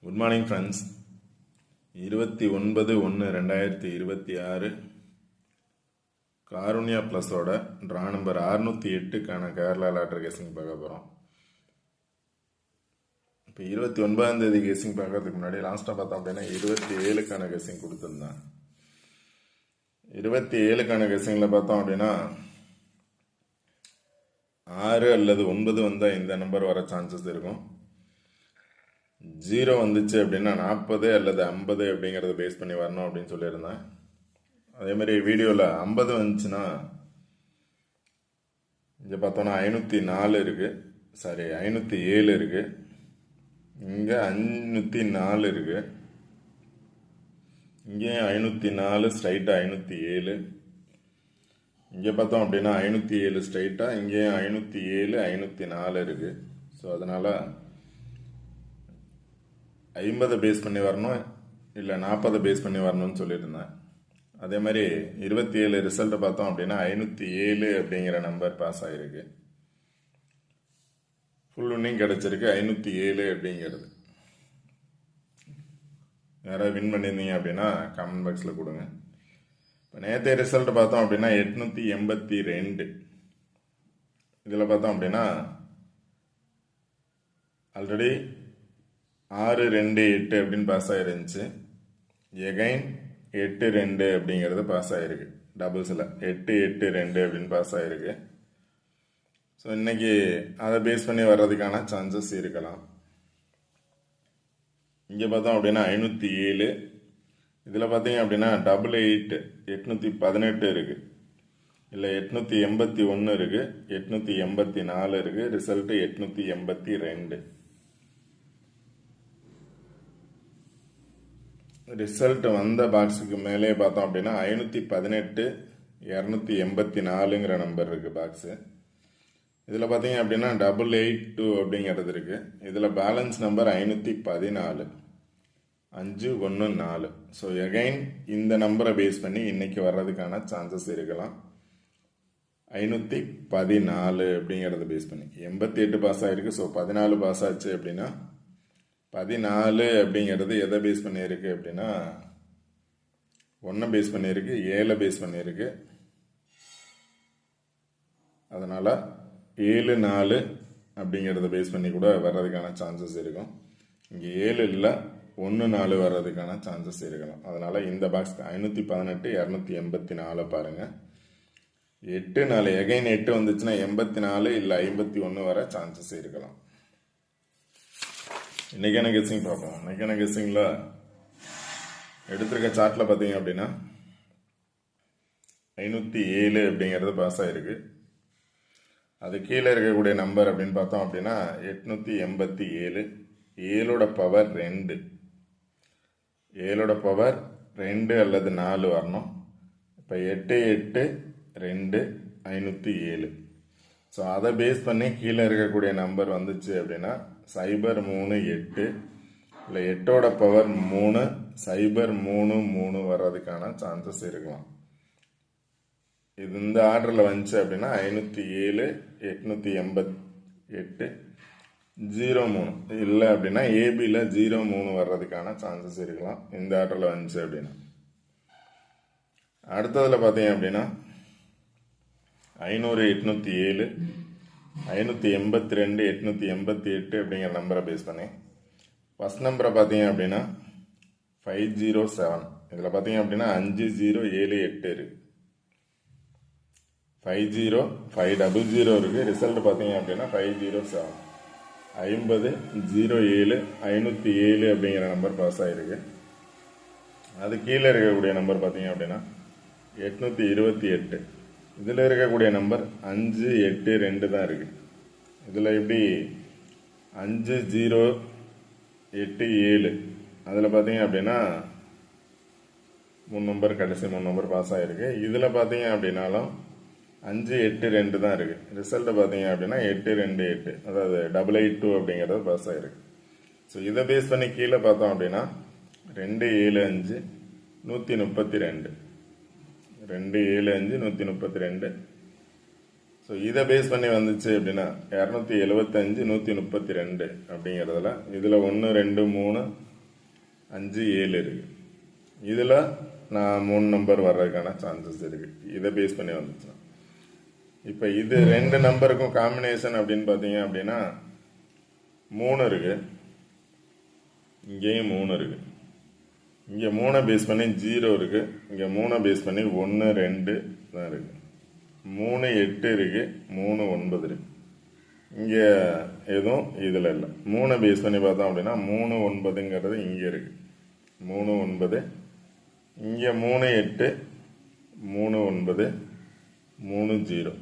Good morning friends. 29/1/2026 Karunya ப்ளஸோட draw number 608க்கான Kerala lottery கேசிங் பார்க்க போகிறோம். இப்போ 29ஆம் தேதி கேசிங் பார்க்கறதுக்கு முன்னாடி லாஸ்ட்டாக பார்த்தோம் அப்படின்னா 27க்கான கேசிங் கொடுத்துருந்தேன். 27க்கான கேசிங்கில் பார்த்தோம் அப்படின்னா 6 அல்லது 9 வந்தால் இந்த நம்பர் வர சான்சஸ் இருக்கும். 0 வந்துச்சு அப்படின்னா 40 அல்லது 50 அப்படிங்கிறத பேஸ் பண்ணி வரணும் அப்படின்னு சொல்லியிருந்தேன். அதே மாதிரி வீடியோவில் 50 வந்துச்சுன்னா இங்கே பார்த்தோன்னா 504 இருக்குது, சாரி 507 இருக்குது, இங்கே 504 இருக்குது, இங்கேயும் 504 ஸ்ட்ரைட்டாக 507, இங்கே பார்த்தோம் அப்படின்னா 507 ஸ்ட்ரைட்டாக, இங்கேயும் 507 504 இருக்குது. ஸோ அதனால் 50 பேஸ் பண்ணி வரணும், இல்லை 40 பேஸ் பண்ணி வரணும்னு சொல்லியிருந்தேன். அதே மாதிரி 27 ரிசல்ட்டை பார்த்தோம் அப்படின்னா 507 அப்படிங்கிற நம்பர் பாஸ் ஆகிருக்கு. ஃபுல் வின்னிங் கிடச்சிருக்கு 507 அப்படிங்கிறது. யாராவது வின் பண்ணியிருந்தீங்க அப்படின்னா கமெண்ட் பாக்ஸில் கொடுங்க. இப்போ நேற்றைய ரிசல்ட் பார்த்தோம் அப்படின்னா 882. இதில் பார்த்தோம் அப்படின்னா ஆல்ரெடி 628 அப்படின்னு பாஸ் ஆகிருந்துச்சு. எகைன் 82 அப்படிங்கிறது பாஸ் ஆகிருக்கு. டபுள்ஸில் 882 அப்படின்னு பாஸ் ஆகிருக்கு. ஸோ இன்னைக்கு அதை பேஸ் பண்ணி வர்றதுக்கான சான்சஸ் இருக்கலாம். இங்கே பார்த்தோம் அப்படின்னா 507, இதில் பார்த்தீங்க அப்படின்னா 88 818 இருக்குது, இல்லை 881 இருக்குது, 884 இருக்குது, ரிசல்ட்டு 882. ரிசல்ட் வந்த பாக்ஸுக்கு மேலே பார்த்தோம் அப்படின்னா 518 284ங்கிற நம்பர் இருக்குது பாக்ஸு. இதில் பார்த்தீங்க அப்படின்னா 882 அப்படிங்கிறது இருக்குது. இதில் பேலன்ஸ் நம்பர் 514 514. ஸோ எகைன் இந்த நம்பரை பேஸ் பண்ணி இன்னைக்கு வர்றதுக்கான சான்சஸ் இருக்கலாம். 514 அப்படிங்கிறத பேஸ் பண்ணி 88 பாஸ் ஆகிருக்கு. ஸோ 14 பாஸ் ஆச்சு அப்படின்னா 14 அப்படிங்கிறது எதை பேஸ் பண்ணியிருக்கு அப்படின்னா 1 பேஸ் பண்ணியிருக்கு, 7 பேஸ் பண்ணியிருக்கு. அதனால் 74 அப்படிங்கிறத பேஸ் பண்ணி கூட வர்றதுக்கான சான்சஸ் இருக்கும். இங்கே 7 இல்லை, 14 வர்றதுக்கான சான்சஸ் இருக்கலாம். அதனால் இந்த பாக்ஸ் 518 284 பாருங்கள். 84 எகைன் 8 வந்துச்சுன்னா 84 இல்லை 51 வர சான்சஸ் இருக்கலாம். இன்றைக்கான கெஸ்ஸிங் பார்ப்போம். இன்றைக்கான கெஸ்ஸிங்கில் எடுத்திருக்க சார்ட்டில் பார்த்தீங்க அப்படின்னா 507 அப்படிங்கிறது பாஸ் ஆகிருக்கு. அது கீழே இருக்கக்கூடிய நம்பர் அப்படின்னு பார்த்தோம் அப்படின்னா 887. 7ஓட பவர் 2, 7ஓட பவர் 2 அல்லது 4 வரணும். இப்போ 8 8 2 507. ஸோ அதை பேஸ் பண்ணி கீழே இருக்கக்கூடிய நம்பர் வந்துச்சு அப்படின்னா 038, இல்லை 8ஓட பவர் 3 033 வர்றதுக்கான சான்சஸ் இருக்கலாம். இது இந்த ஆர்டரில் வந்துச்சு அப்படின்னா 507 888 03, இல்லை அப்படின்னா ஏபியில் 03 வர்றதுக்கான சான்சஸ் இருக்கலாம் இந்த ஆர்டரில் வந்துச்சு அப்படின்னா. அடுத்ததில் பார்த்தீங்க அப்படின்னா 500 807 582 888 அப்படிங்கிற நம்பரை பேஸ் பண்ணி ஃபஸ்ட் நம்பரை பார்த்தீங்க அப்படின்னா 507. இதில் பார்த்தீங்க அப்படின்னா 5078 இருக்குது, 50 500 இருக்குது. ரிசல்ட் பார்த்தீங்க அப்படின்னா 507 50 07 507 அப்படிங்கிற நம்பர் பாஸ் ஆகிருக்கு. அது கீழே இருக்கக்கூடிய நம்பர் பார்த்தீங்க அப்படின்னா 828. இதில் இருக்கக்கூடிய நம்பர் 582 தான் இருக்குது. இதில் எப்படி 5087, அதில் பார்த்தீங்க அப்படின்னா 3 நம்பர் கடைசி 3 நம்பர் பாஸ் ஆகிருக்கு. இதில் பார்த்தீங்க அப்படின்னாலும் 582 தான் இருக்குது. ரிசல்ட்டை பார்த்தீங்க அப்படின்னா 828, அதாவது 882 அப்படிங்கிறது பாஸ் ஆகிருக்கு. ஸோ இதை பேஸ் பண்ணி கீழே பார்த்தோம் அப்படின்னா 275 132, 275 132. ஸோ இதை பேஸ் பண்ணி வந்துச்சு அப்படின்னா 275 132 அப்படிங்கிறதுல இதில் 1 2 3 5 7 இருக்குது. இதில் நான் 3 நம்பர் வர்றதுக்கான சான்சஸ் இருக்குது இதை பேஸ் பண்ணி வந்துச்சுன்னா. இப்போ இது 2 நம்பருக்கும் காம்பினேஷன் அப்படின்னு பார்த்தீங்க அப்படின்னா 3 இருக்குது, இங்கேயும் 3 இருக்குது. இங்கே 3 பேஸ் பண்ணி 0 இருக்குது, இங்கே 3 பேஸ் பண்ணி 1 2 தான் இருக்குது. 3 8 இருக்குது, 3 9 இருக்குது. இங்கே எதுவும் இதில் இல்லை. 3 பேஸ் பண்ணி பார்த்தோம் அப்படின்னா 3 9ங்கிறது இங்கே இருக்குது. 3 9, இங்கே 3 8, 3 9, 3 0.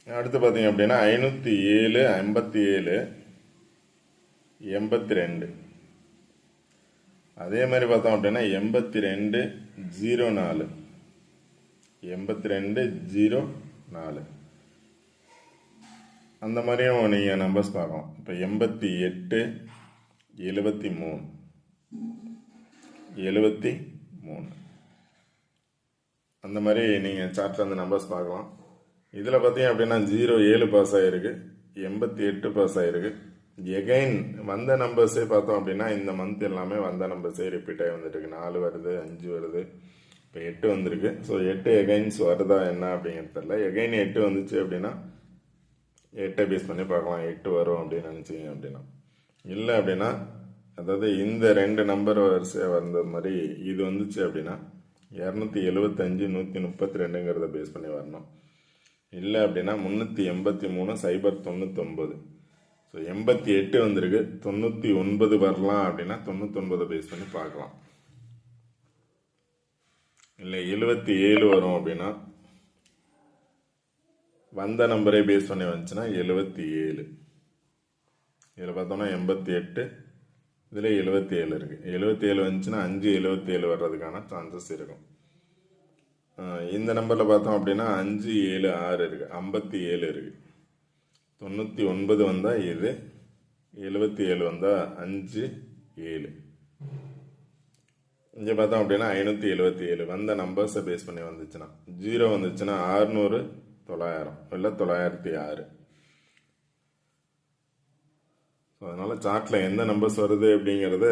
அடுத்து பார்த்தீங்க அப்படின்னா 507 57 82. அதே மாதிரி பார்த்தோம் அப்படின்னா 82 04 82 04 அந்த மாதிரியும் நீங்கள் நம்பர்ஸ் பார்க்கலாம். இப்போ 88 73 73 அந்த மாதிரி நீங்கள் சார்ட்டில் அந்த நம்பர்ஸ் பார்க்கலாம். இதில் பார்த்தீங்க அப்படின்னா 07 பாஸ் ஆகிருக்கு, 88 பாஸ் ஆகிருக்கு. எகைன் வந்த நம்பர்ஸே பார்த்தோம் அப்படின்னா இந்த மந்த் எல்லாமே வந்த நம்பர்ஸே ரிப்பீட் ஆகி வந்துட்டுருக்கு. 4 வருது, 5 வருது, இப்போ 8 வந்திருக்கு. ஸோ 8 எகைன்ஸ் வருதா என்ன அப்படிங்கிறது தெரியல. எகைன் 8 வந்துச்சு அப்படின்னா 8 பேஸ் பண்ணி பார்க்கலாம், 8 வரும் அப்படின்னு நினச்சிங்க அப்படின்னா. இல்லை அப்படின்னா அதாவது இந்த 2 நம்பர் வரிசையாக வந்த மாதிரி இது வந்துச்சு அப்படின்னா 275 132ங்கிறத பேஸ் பண்ணி வரணும். இல்லை அப்படின்னா 383 099. ஸோ 88 வந்திருக்கு, 99 வரலாம் அப்படின்னா 99 பேஸ் பண்ணி பார்க்கலாம். இல்லை 77 வரும் அப்படின்னா வந்த நம்பரே பேஸ் பண்ணி வந்துச்சுன்னா 77. இதில் பார்த்தோம்னா 88, இதில் 77 இருக்குது. 77 வந்துச்சுன்னா 577 வர்றதுக்கான சான்சஸ் இருக்கும். இந்த நம்பரில் பார்த்தோம் அப்படின்னா 576 இருக்குது, 57 இருக்குது. 99 வந்தால் இது, 77 வந்தால் 5 7. இங்கே பார்த்தோம் அப்படின்னா 577 வந்த நம்பர்ஸை பேஸ் பண்ணி வந்துச்சுன்னா 0 வந்துச்சுன்னா 600 900 இல்லை 906. ஸோ அதனால் சார்ட்டில் எந்த நம்பர்ஸ் வருது அப்படிங்கிறது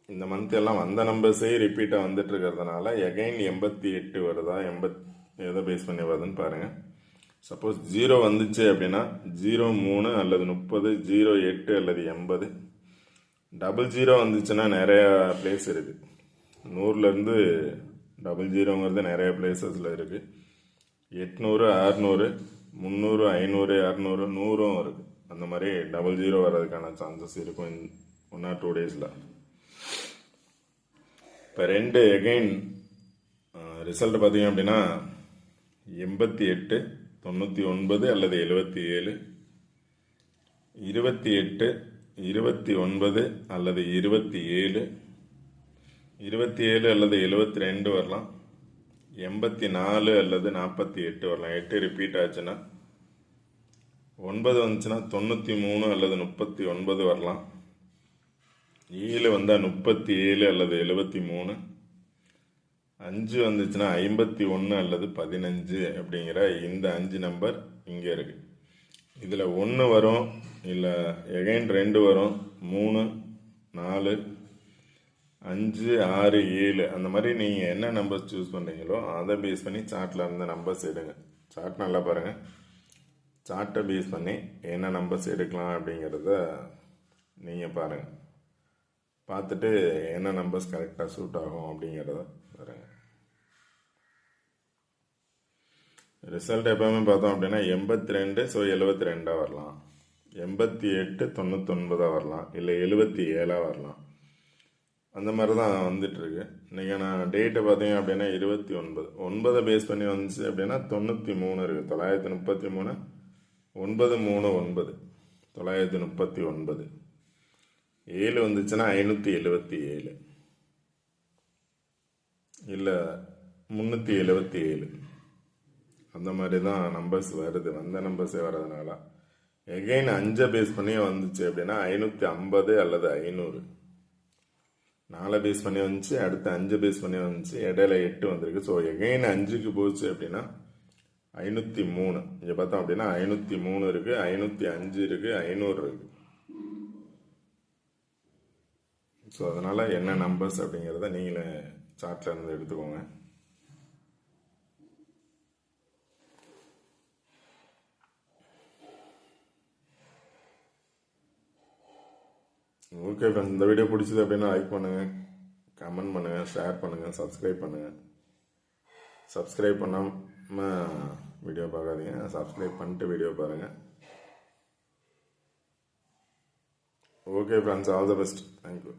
இந்த மந்த் எல்லாம் வந்த நம்பர்ஸே ரிப்பீட்டாக வந்துட்டு இருக்கிறதுனால எகைன் 88 வருதா, எதை பேஸ் பண்ணி வருதுன்னு பாருங்கள். சப்போஸ் 0 வந்துச்சு அப்படின்னா 03 அல்லது 30, 08 அல்லது 80. 00 வந்துச்சுன்னா நிறையா பிளேஸ் இருக்குது. 100லேருந்து 00ங்கிறது நிறைய பிளேசஸில் இருக்குது. 800 600 300 500 600 100ம் இருக்குது. அந்த மாதிரி 00 வர்றதுக்கான சான்சஸ் இருக்கும் 1 or 2 டேஸில். இப்போ 2 எகைன் ரிசல்ட் பார்த்தீங்க அப்படின்னா 88 99 அல்லது 77, 28 29 அல்லது 27, 27 அல்லது 72 வரலாம், 84 அல்லது 48 வரலாம். 8 ரிப்பீட் ஆச்சுன்னா 9 வந்துச்சுன்னா 93 அல்லது 39 வரலாம். 7 வந்தால் 37 அல்லது 73, 5 வந்துச்சுன்னா 51 அல்லது 15 அப்படிங்கிற இந்த 5 நம்பர் இங்கே இருக்குது. இதில் 1 வரும், இல்லை எகைன் 2 வரும், 3 4 5 6 7 அந்த மாதிரி நீங்கள் என்ன நம்பர்ஸ் சூஸ் பண்ணுறீங்களோ அதை பேஸ் பண்ணி சார்ட்டில் இருந்த நம்பர்ஸ் எடுங்க. சார்ட் நல்லா பாருங்கள். சார்ட்டை பேஸ் பண்ணி என்ன நம்பர்ஸ் எடுக்கலாம் அப்படிங்கிறத நீங்கள் பாருங்கள். பார்த்துட்டு என்ன நம்பர்ஸ் கரெக்டாக சூட் ஆகும் அப்படிங்கிறத பாருங்கள். ரிசல்ட் எப்போவுமே பார்த்தோம் அப்படின்னா 82 ஸோ 72 வரலாம், 88 99 வரலாம், இல்லை 77 வரலாம். அந்த மாதிரி தான் வந்துட்டுருக்கு. இன்றைக்கி நான் டேட்டை பார்த்தீங்க அப்படின்னா 29 பேஸ் பண்ணி வந்துச்சு அப்படின்னா 93 இருக்குது, 933 939 939. 7 வந்துச்சுன்னா 577 இல்லை 377. அந்த மாதிரி தான் நம்பர்ஸ் வருது. வந்த நம்பர்ஸே வர்றதுனால எகைன் 5 பேஸ் பண்ணி வந்துச்சு அப்படின்னா 550 அல்லது 500. 4 பேஸ் பண்ணி வந்துச்சு, அடுத்து 5 பேஸ் பண்ணி வந்துச்சு, இடையில 8 வந்திருக்கு. ஸோ எகைன் 5க்கு போச்சு அப்படின்னா 503. இங்கே பார்த்தோம் அப்படின்னா 503 இருக்குது, 505 இருக்குது, 500 இருக்குது. ஸோ அதனால் என்ன நம்பர்ஸ் அப்படிங்கிறத நீங்களே சார்ட்டில் இருந்து எடுத்துக்கோங்க. ஓகே ஃப்ரெண்ட்ஸ், இந்த வீடியோ பிடிச்சது அப்படின்னா லைக் பண்ணுங்கள், கமெண்ட் பண்ணுங்கள், ஷேர் பண்ணுங்கள், சப்ஸ்கிரைப் பண்ணுங்கள். சப்ஸ்கிரைப் பண்ணாமல் வீடியோ பார்க்காதீங்க, சப்ஸ்கிரைப் பண்ணிட்டு வீடியோ பாருங்கள். Okay friends, all the best. Thank you.